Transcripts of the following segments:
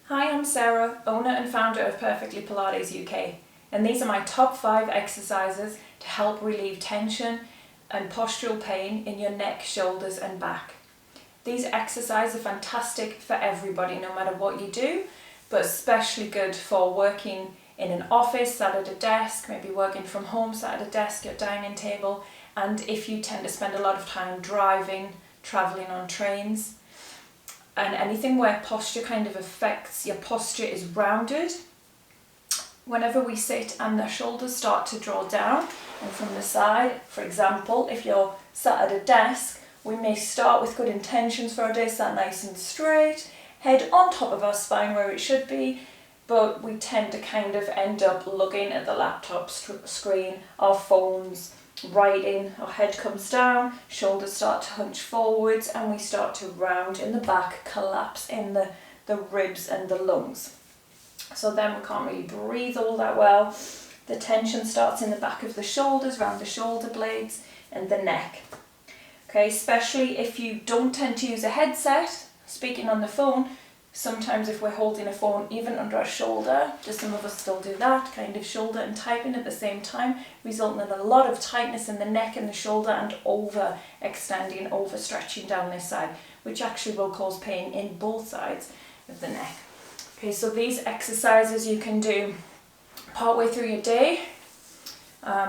Hi, I'm Sarah, owner and founder of Perfectly Pilates UK, and these are my top 5 exercises to help relieve tension and postural pain in your neck, shoulders and back. These exercises are fantastic for everybody, no matter what you do, but especially good for working in an office, sat at a desk, maybe working from home, sat at a desk, your dining table, and if you tend to spend a lot of time driving, travelling on trains, and anything where posture kind of affects, your posture is rounded. Whenever we sit and the shoulders start to draw down and from the side, for example, if you're sat at a desk, we may start with good intentions for our day, sat nice and straight, head on top of our spine where it should be, but we tend to kind of end up looking at the laptop screen, our phones, writing, our head comes down, shoulders start to hunch forwards and we start to round in the back, collapse in the ribs and the lungs. So then we can't really breathe all that well. The tension starts in the back of the shoulders, around the shoulder blades and the neck. Okay, especially if you don't tend to use a headset, speaking on the phone, sometimes if we're holding a phone even under our shoulder, just some of us still do that, kind of shoulder and typing at the same time, resulting in a lot of tightness in the neck and the shoulder and overextending, overstretching down this side, which actually will cause pain in both sides of the neck. Okay, so these exercises you can do partway through your day,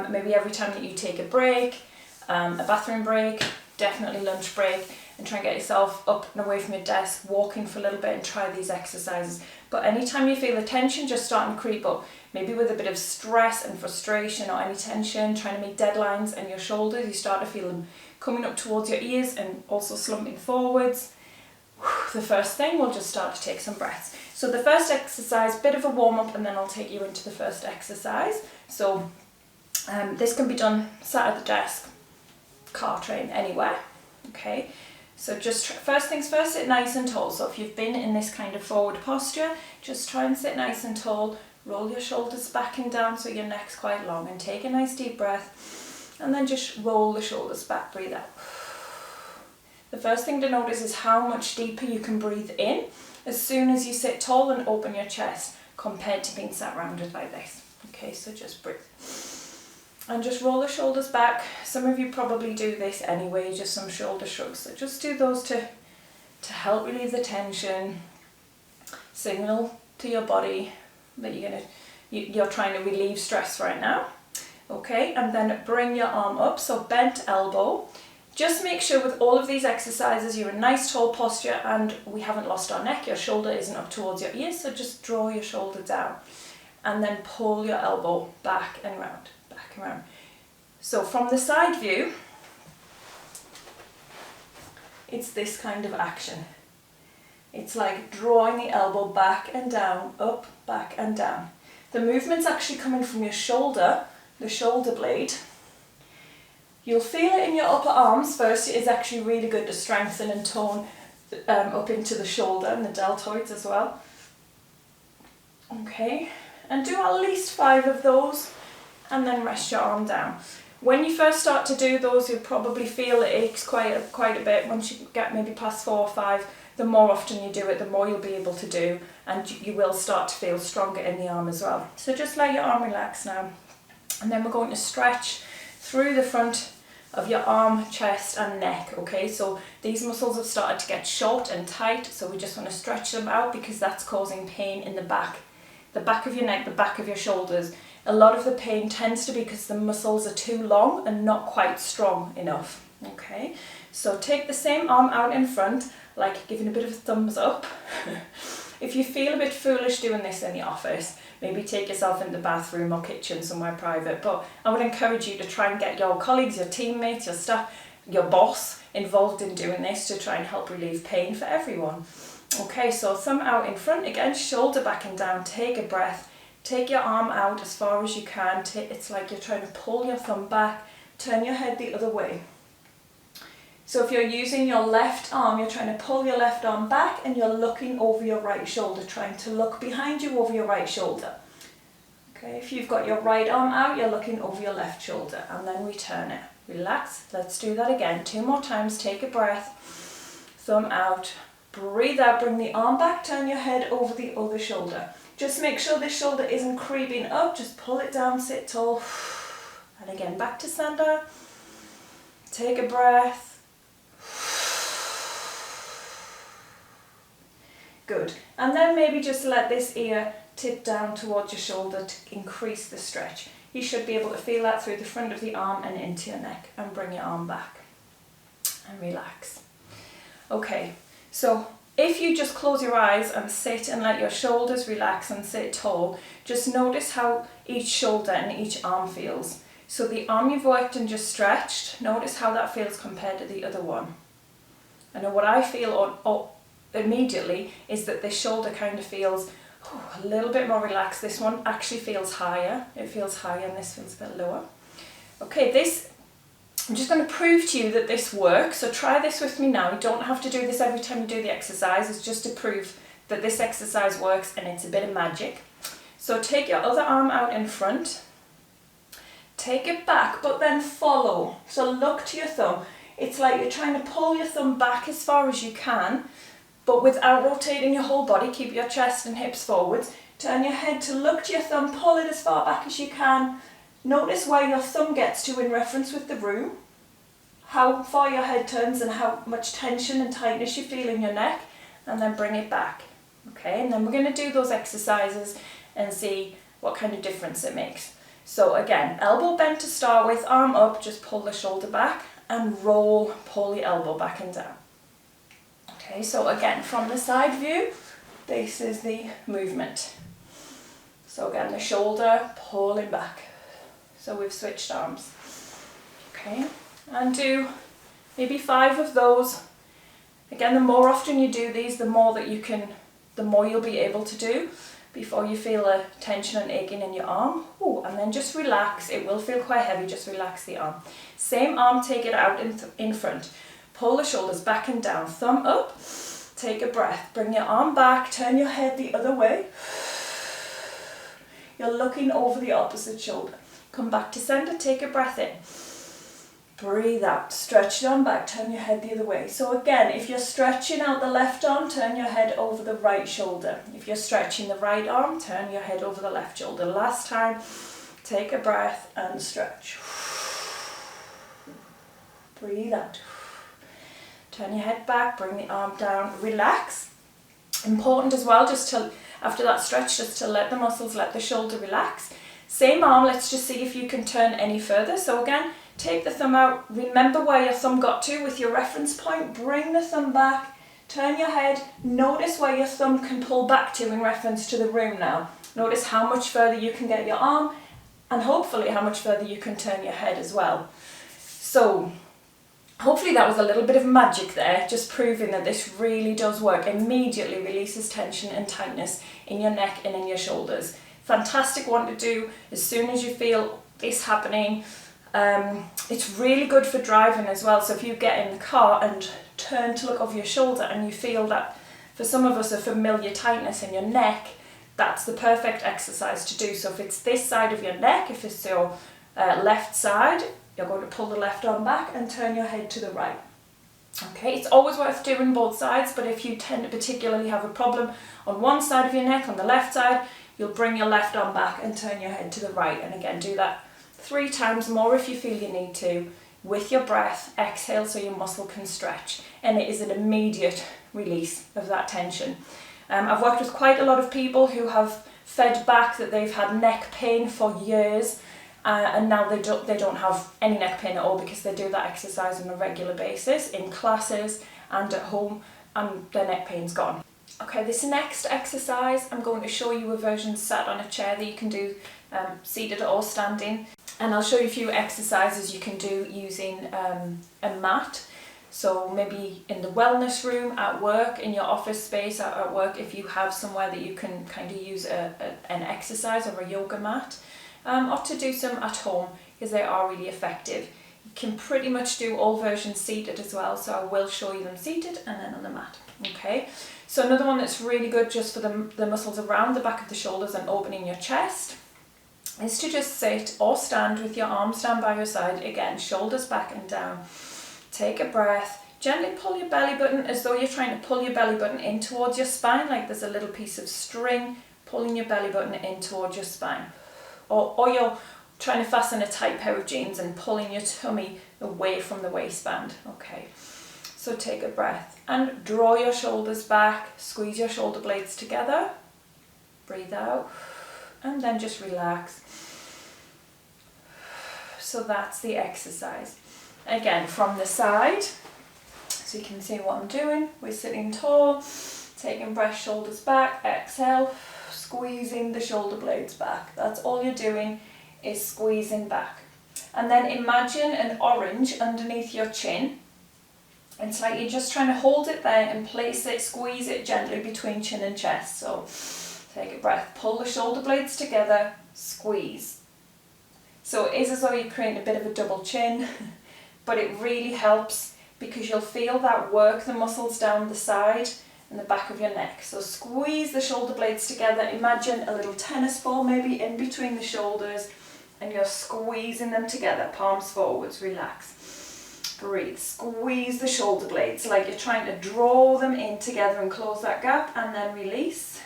maybe every time that you take a break, a bathroom break, definitely lunch break, and try and get yourself up and away from your desk, walking for a little bit and try these exercises. But anytime you feel the tension just starting to creep up, maybe with a bit of stress and frustration or any tension, trying to meet deadlines in your shoulders, you start to feel them coming up towards your ears and also slumping forwards. The first thing, we'll just start to take some breaths. So the first exercise, bit of a warm up, and then I'll take you into the first exercise. So this can be done sat at the desk, car, train, anywhere. Okay. So just first things first, sit nice and tall. So if you've been in this kind of forward posture, just try and sit nice and tall, roll your shoulders back and down so your neck's quite long, and take a nice deep breath and then just roll the shoulders back, breathe out. The first thing to notice is how much deeper you can breathe in as soon as you sit tall and open your chest compared to being sat rounded like this. Okay, so just breathe. And just roll the shoulders back. Some of you probably do this anyway, just some shoulder shrugs. So just do those to help relieve the tension. Signal to your body that you're trying to relieve stress right now. Okay, and then bring your arm up, so bent elbow. Just make sure with all of these exercises you're in nice tall posture and we haven't lost our neck, your shoulder isn't up towards your ears, so just draw your shoulder down and then pull your elbow back and round. Around. So from the side view, it's this kind of action. It's like drawing the elbow back and down, up, back and down. The movement's actually coming from your shoulder, the shoulder blade. You'll feel it in your upper arms first. It is actually really good to strengthen and tone up into the shoulder and the deltoids as well. Okay, and do at least 5 of those. And then rest your arm down. When you first start to do those, you'll probably feel it aches quite a bit. Once you get maybe past 4 or 5, the more often you do it, the more you'll be able to do, and you will start to feel stronger in the arm as well. So just let your arm relax now. And then we're going to stretch through the front of your arm, chest and neck, okay? So these muscles have started to get short and tight, so we just want to stretch them out because that's causing pain in the back of your neck, the back of your shoulders. A lot of the pain tends to be because the muscles are too long and not quite strong enough. Okay, so take the same arm out in front, like giving a bit of a thumbs up. If you feel a bit foolish doing this in the office, maybe take yourself in the bathroom or kitchen somewhere private, but I would encourage you to try and get your colleagues, your teammates, your staff, your boss involved in doing this to try and help relieve pain for everyone. Okay, so thumb out in front again, shoulder back and down, take a breath. Take your arm out as far as you can. It's like you're trying to pull your thumb back, turn your head the other way. So if you're using your left arm, you're trying to pull your left arm back and you're looking over your right shoulder, trying to look behind you over your right shoulder. Okay, if you've got your right arm out, you're looking over your left shoulder and then return it. Relax, let's do that again. 2 more times, take a breath, thumb out, Breathe out, bring the arm back, turn your head over the other shoulder. Just make sure this shoulder isn't creeping up, just pull it down, sit tall. And again, back to center. Take a breath. Good. And then maybe just let this ear tip down towards your shoulder to increase the stretch. You should be able to feel that through the front of the arm and into your neck, and bring your arm back and relax. Okay, so if you just close your eyes and sit and let your shoulders relax and sit tall, just notice how each shoulder and each arm feels. So the arm you've worked and just stretched, notice how that feels compared to the other one. I know what I feel immediately is that this shoulder kind of feels a little bit more relaxed. This one actually feels higher. It feels higher and this feels a bit lower. Okay, I'm just going to prove to you that this works. So try this with me now. You don't have to do this every time you do the exercise. It's just to prove that this exercise works and it's a bit of magic. So take your other arm out in front. Take it back, but then follow. So look to your thumb. It's like you're trying to pull your thumb back as far as you can, but without rotating your whole body. Keep your chest and hips forwards. Turn your head to look to your thumb, pull it as far back as you can. Notice where your thumb gets to in reference with the room, how far your head turns and how much tension and tightness you feel in your neck, and then bring it back. Okay, and then we're going to do those exercises and see what kind of difference it makes. So again, elbow bent to start with, arm up, just pull the shoulder back and roll, pull the elbow back and down. Okay, so again, from the side view, this is the movement. So again, the shoulder pulling back. So we've switched arms. Okay, and do maybe 5 of those. Again, the more often you do these, the more you'll be able to do before you feel a tension and aching in your arm. Ooh, and then just relax. It will feel quite heavy, just relax the arm. Same arm, take it out in front. Pull the shoulders back and down, thumb up, take a breath, bring your arm back, turn your head the other way. You're looking over the opposite shoulder. Come back to center, take a breath in. Breathe out, stretch your arm back, turn your head the other way. So again, if you're stretching out the left arm, turn your head over the right shoulder. If you're stretching the right arm, turn your head over the left shoulder. Last time, take a breath and stretch. Breathe out. Turn your head back, bring the arm down, relax. Important as well, just to, after that stretch, just to let the muscles, let the shoulder relax. Same arm, let's just see if you can turn any further. So again, take the thumb out, remember where your thumb got to with your reference point, bring the thumb back, turn your head, notice where your thumb can pull back to in reference to the room now. Notice how much further you can get your arm, and hopefully how much further you can turn your head as well. So, hopefully that was a little bit of magic there, just proving that this really does work. Immediately releases tension and tightness in your neck and in your shoulders. Fantastic one to do as soon as you feel this happening. It's really good for driving as well. So if you get in the car and turn to look over your shoulder and you feel that, for some of us, a familiar tightness in your neck, that's the perfect exercise to do. So if it's this side of your neck, if it's your left side, you're going to pull the left arm back and turn your head to the right. Okay, it's always worth doing both sides, but if you tend to particularly have a problem on one side of your neck, on the left side, you'll bring your left arm back and turn your head to the right. And again, do that 3 times more if you feel you need to. With your breath, exhale so your muscle can stretch, and it is an immediate release of that tension. I've worked with quite a lot of people who have fed back that they've had neck pain for years, and now they don't have any neck pain at all because they do that exercise on a regular basis in classes and at home, and their neck pain's gone. Okay, this next exercise, I'm going to show you a version sat on a chair that you can do seated or standing. And I'll show you a few exercises you can do using a mat. So maybe in the wellness room, at work, in your office space, at work, if you have somewhere that you can kind of use an exercise or a yoga mat, or to do some at home, because they are really effective. You can pretty much do all versions seated as well, so I will show you them seated and then on the mat. Okay, so another one that's really good just for the muscles around the back of the shoulders and opening your chest is to just sit or stand with your arms down by your side. Again, shoulders back and down. Take a breath, Gently pull your belly button as though you're trying to pull your belly button in towards your spine, like there's a little piece of string pulling your belly button in towards your spine. Or you're trying to fasten a tight pair of jeans and pulling your tummy away from the waistband. Okay, so take a breath and draw your shoulders back, squeeze your shoulder blades together, breathe out, and then just relax. So that's the exercise. Again, from the side, so you can see what I'm doing. We're sitting tall, taking breath, shoulders back, exhale, squeezing the shoulder blades back. That's all you're doing, is squeezing back. And then imagine an orange underneath your chin. It's like you're just trying to hold it there and place it, squeeze it gently between chin and chest. So take a breath, pull the shoulder blades together, squeeze. So it is as though you're creating a bit of a double chin, but it really helps because you'll feel that work the muscles down the side and the back of your neck. So squeeze the shoulder blades together. Imagine a little tennis ball maybe in between the shoulders, and you're squeezing them together, palms forwards, relax. Breathe, squeeze the shoulder blades like you're trying to draw them in together and close that gap, and then release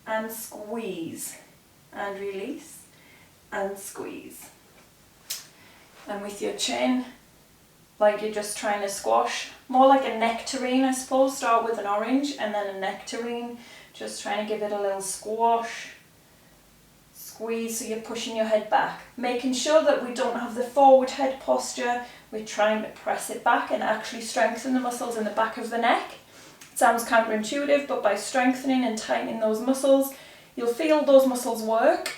and squeeze and release and squeeze. And with your chin, like you're just trying to squash, more like a nectarine, I suppose. Start with an orange and then a nectarine, just trying to give it a little squash, squeeze, so you're pushing your head back, making sure that we don't have the forward head posture. We're trying to press it back and actually strengthen the muscles in the back of the neck. It sounds counterintuitive, but by strengthening and tightening those muscles, you'll feel those muscles work,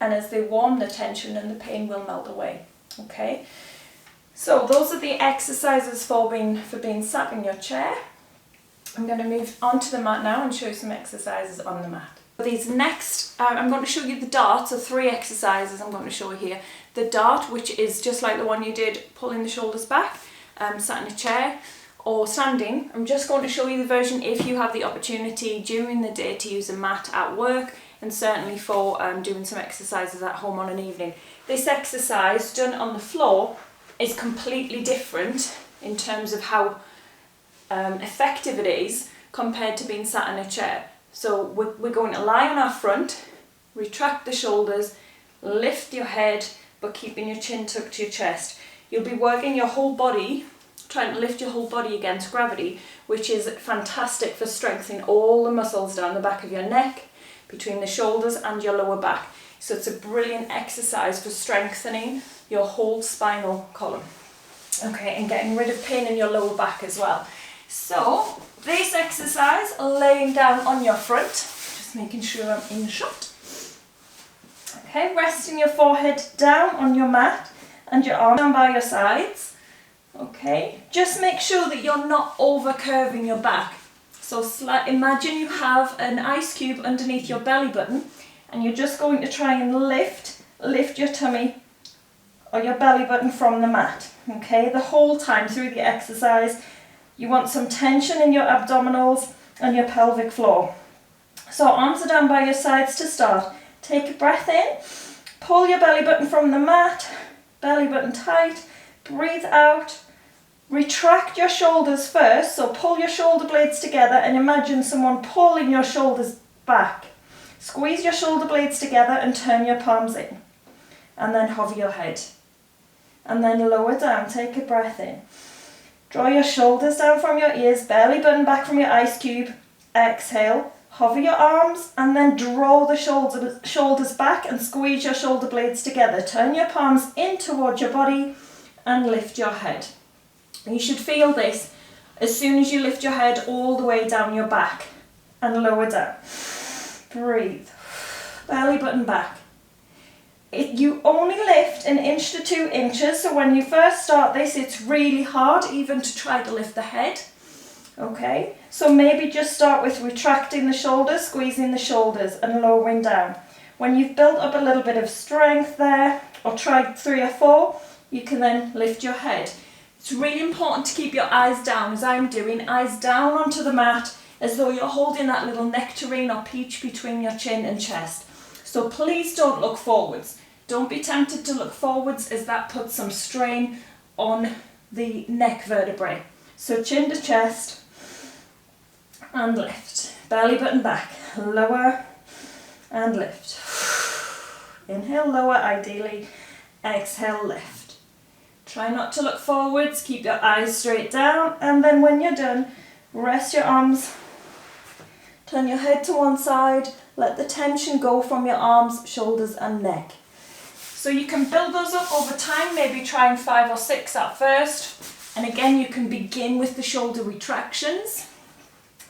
and as they warm, the tension and the pain will melt away. Okay, so those are the exercises for being sat in your chair. I'm going to move onto the mat now and show you some exercises on the mat. These next, I'm going to show you the dart, so 3 exercises I'm going to show you here. The dart, which is just like the one you did, pulling the shoulders back, sat in a chair or standing. I'm just going to show you the version if you have the opportunity during the day to use a mat at work, and certainly for doing some exercises at home on an evening. This exercise done on the floor is completely different in terms of how effective it is compared to being sat in a chair. So we're going to lie on our front, retract the shoulders, lift your head, but keeping your chin tucked to your chest. You'll be working your whole body, trying to lift your whole body against gravity, which is fantastic for strengthening all the muscles down the back of your neck, between the shoulders and your lower back. So it's a brilliant exercise for strengthening your whole spinal column. Okay, and getting rid of pain in your lower back as well. So this exercise, laying down on your front, just making sure I'm in shot. Okay, resting your forehead down on your mat and your arms down by your sides. Okay, just make sure that you're not over curving your back. So imagine you have an ice cube underneath your belly button, and you're just going to try and lift your tummy or your belly button from the mat. Okay, the whole time through the exercise, you want some tension in your abdominals and your pelvic floor. So arms are down by your sides to start. Take a breath in, pull your belly button from the mat, belly button tight, breathe out. Retract your shoulders first, so pull your shoulder blades together and imagine someone pulling your shoulders back. Squeeze your shoulder blades together and turn your palms in. And then hover your head. And then lower down, take a breath in. Draw your shoulders down from your ears, belly button back from your ice cube. Exhale, hover your arms and then draw the shoulders back and squeeze your shoulder blades together. Turn your palms in towards your body and lift your head. You should feel this as soon as you lift your head all the way down your back and lower down. Breathe. Belly button back. You only lift 1 inch to 2 inches, so when you first start this, it's really hard even to try to lift the head. Okay, so maybe just start with retracting the shoulders, squeezing the shoulders and lowering down. When you've built up a little bit of strength there, or tried 3 or 4, you can then lift your head. It's really important to keep your eyes down, as I'm doing, eyes down onto the mat, as though you're holding that little nectarine or peach between your chin and chest. So please don't look forwards. Don't be tempted to look forwards, as that puts some strain on the neck vertebrae. So chin to chest and lift. Belly button back, lower and lift. Inhale, lower ideally, exhale, lift. Try not to look forwards, keep your eyes straight down, and then when you're done, rest your arms, turn your head to one side, let the tension go from your arms, shoulders and neck. So you can build those up over time, maybe trying 5 or 6 at first. And again, you can begin with the shoulder retractions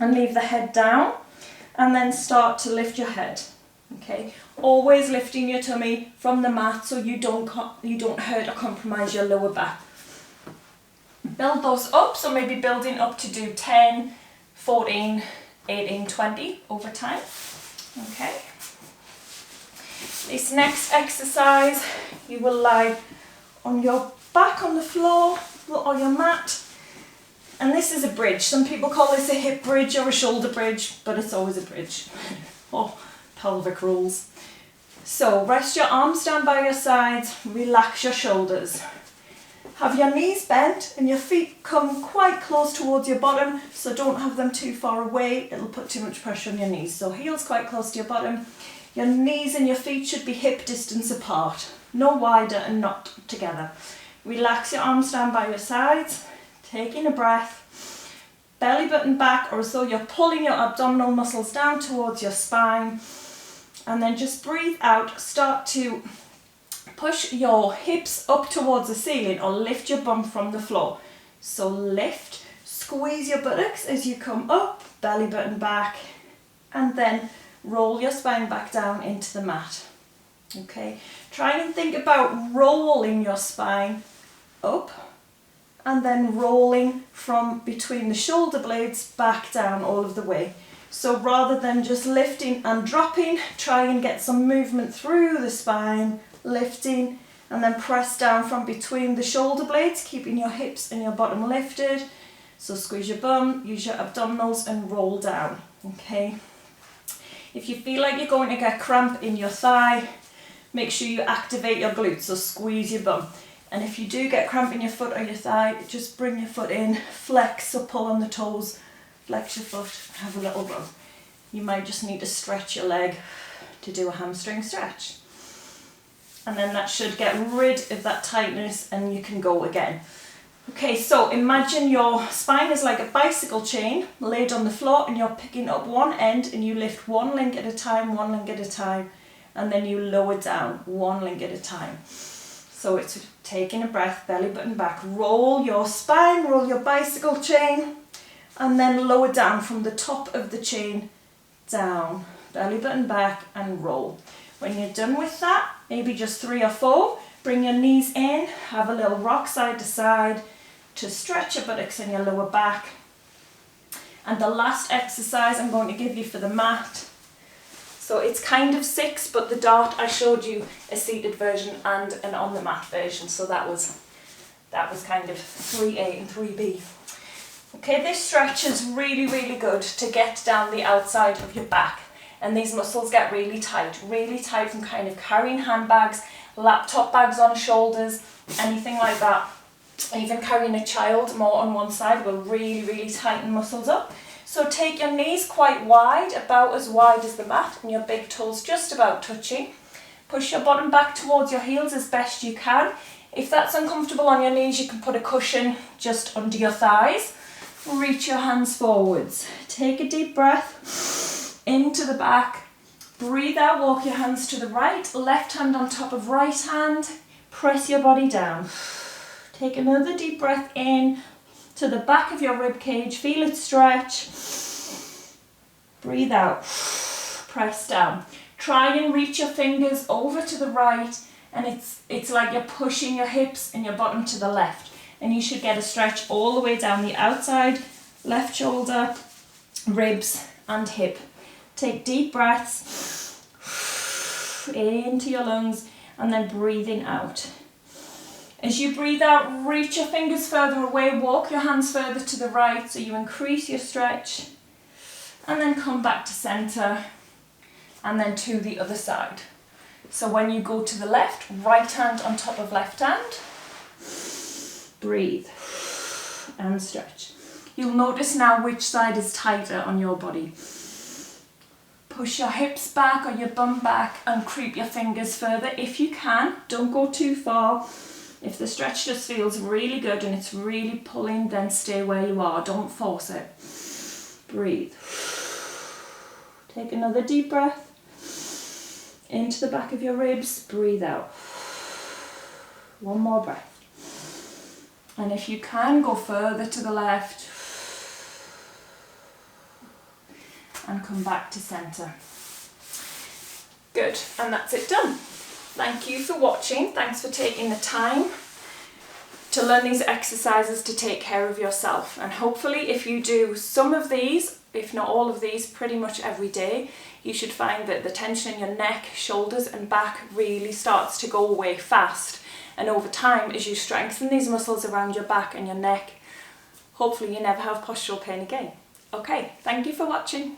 and leave the head down and then start to lift your head. Okay, always lifting your tummy from the mat so you don't hurt or compromise your lower back. Build those up, so maybe building up to do 10, 14, 18, 20 over time. Okay. This next exercise, you will lie on your back on the floor or your mat. And this is a bridge. Some people call this a hip bridge or a shoulder bridge, but it's always a bridge. Or pelvic rolls. So rest your arms down by your sides, relax your shoulders. Have your knees bent and your feet come quite close towards your bottom, so don't have them too far away, it'll put too much pressure on your knees. So heels quite close to your bottom. Your knees and your feet should be hip distance apart, no wider and not together. Relax your arms down by your sides, taking a breath. Belly button back, or as though you're pulling your abdominal muscles down towards your spine. And then just breathe out, start to push your hips up towards the ceiling or lift your bum from the floor. So lift, squeeze your buttocks as you come up, belly button back, and then roll your spine back down into the mat. Okay, try and think about rolling your spine up and then rolling from between the shoulder blades back down all of the way. So rather than just lifting and dropping, try and get some movement through the spine, lifting, and then press down from between the shoulder blades, keeping your hips and your bottom lifted. So squeeze your bum, use your abdominals and roll down, okay? If you feel like you're going to get cramp in your thigh, make sure you activate your glutes, so squeeze your bum. And if you do get cramp in your foot or your thigh, just bring your foot in, flex or pull on the toes, flex your foot, have a little run. You might just need to stretch your leg to do a hamstring stretch. And then that should get rid of that tightness and you can go again. Okay, so imagine your spine is like a bicycle chain laid on the floor and you're picking up one end and you lift one link at a time, and then you lower down one link at a time. So it's taking a breath, belly button back, roll your spine, roll your bicycle chain, and then lower down from the top of the chain down, belly button back and roll. When you're done with that, maybe just 3 or 4, bring your knees in, have a little rock side to side to stretch your buttocks and your lower back. And the last exercise I'm going to give you for the mat, so it's kind of 6, but the dart I showed you a seated version and an on the mat version, so that was kind of 3A and 3B. Okay, this stretch is really, really good to get down the outside of your back. And these muscles get really tight from kind of carrying handbags, laptop bags on shoulders, anything like that. Even carrying a child more on one side will really, really tighten muscles up. So take your knees quite wide, about as wide as the mat, and your big toes just about touching. Push your bottom back towards your heels as best you can. If that's uncomfortable on your knees, you can put a cushion just under your thighs. Reach your hands forwards. Take a deep breath into the back. Breathe out, walk your hands to the right, left hand on top of right hand. Press your body down. Take another deep breath in to the back of your rib cage. Feel it stretch. Breathe out. Press down. Try and reach your fingers over to the right, and it's like you're pushing your hips and your bottom to the left. And you should get a stretch all the way down the outside, left shoulder, ribs and hip. Take deep breaths into your lungs and then breathing out. As you breathe out, reach your fingers further away, walk your hands further to the right so you increase your stretch, and then come back to center and then to the other side. So when you go to the left, right hand on top of left hand, breathe and stretch. You'll notice now which side is tighter on your body. Push your hips back or your bum back and creep your fingers further if you can. Don't go too far. If the stretch just feels really good and it's really pulling, then stay where you are. Don't force it. Breathe. Take another deep breath. Into the back of your ribs. Breathe out. One more breath. And if you can, go further to the left. And come back to centre. Good, and that's it done. Thank you for watching. Thanks for taking the time to learn these exercises to take care of yourself. And hopefully if you do some of these, if not all of these, pretty much every day, you should find that the tension in your neck, shoulders and back really starts to go away fast. And over time, as you strengthen these muscles around your back and your neck, hopefully you never have postural pain again. Okay, thank you for watching.